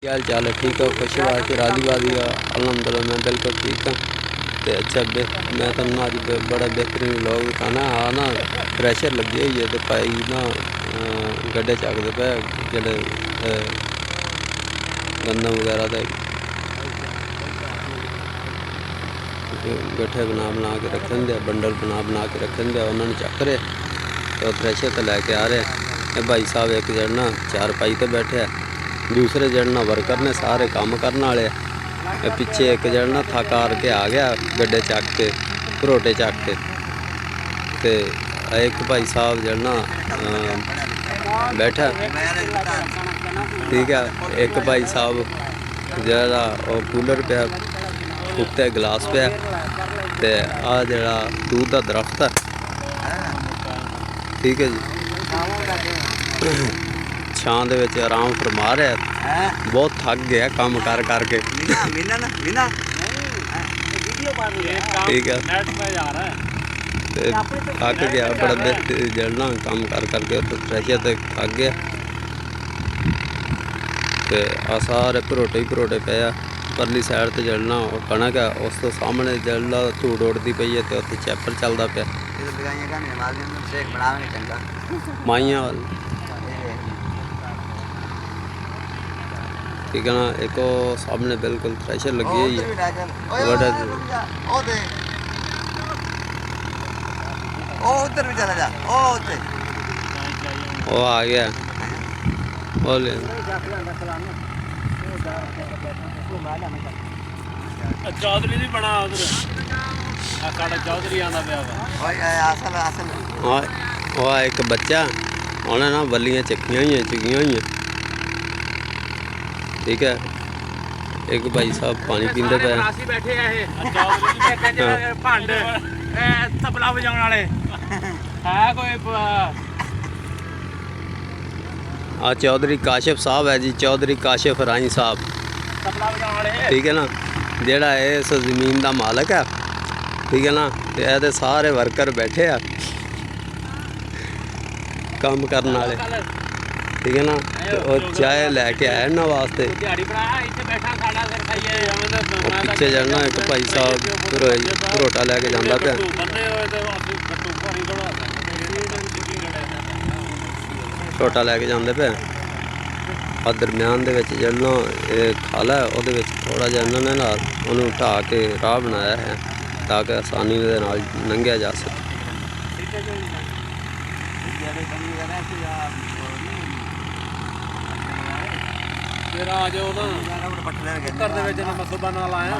क्या हाल चाल है? ठीक है, खुशबाज के राजीबाजी का अलहमदुलिल्लाह मैं बिल्कुल ठीक हाँ। तो अच्छा मैं तुम अज बड़ा बेहतरीन लोग खाना हाँ ना प्रैशर लगी हुई है तो भाई ना गड्ढे चकते पे जेडे गंदम वगैरह के गट्ठे बना के रखन दे बंडल बना के रखन दे उन्होंने चक रहे तो थ्रैशर तो लैके आ रहे। भाई साहब एक जना चार पाई तो बैठे है, दूसरे जना वर्कर ने सारे काम करने वाले। पिछे एक जना थक हार के आ गया गड्ढे चक के भरोटे चक के ते एक भाई साहब जना बैठा ठीक है। एक भाई साहब जरा कूलर पे उत्ते गिलास पे ते आ जरा दूध का दरख्त है ठीक है जी छां दे विच आराम फरमा रहा बहुत थक गया काम कर करके ठीक है थक गया बड़ा जलना काम कर करके तो थ्रैशर ते थक गया ते आ सारे भरोटे ही भरोटे पे आ। परली साइड ते जलना कणक है उस तो सामने जलना धूड़ उड़ती पई है तो उत्थे चैपर चलता पिया माइया वाल ठीक है ना। एक सामने बिल्कुल थ्रैशर लगी हुई है वो आ गया बोले चौधरी नहीं बना उधर साढ़े चौधरी आना हाँ वो एक बच्चा उन्हें ना बल्लियाँ चुकिया हुई ठीक है। एक भाई साहब पानी पींदे पे तबला बजाने वाले है कोई आ चौधरी काशिफ साहब है जी, चौधरी काशिफ राई साहब तबला बजाने वाले ठीक है ना, जेड़ा इस जमीन का मालक है ठीक है ना। ये सारे वर्कर बैठे आ काम करने वाले ठीक है ना। और चाय लैके आए ना वास्ते पिछे जाना एक भाई साहब भरोटा लैके जाता पे भरोटा लैके जाते पे और दरम्यान दे विच जलना खाला है वो थोड़ा जहा इन्होंने ना उन्होंने ढा के राह बनाया है ताकि आसानी दे नाल लंघिया जा सके। फिर आ जाओ ना घर दे विच मैं सुबह नाल आया।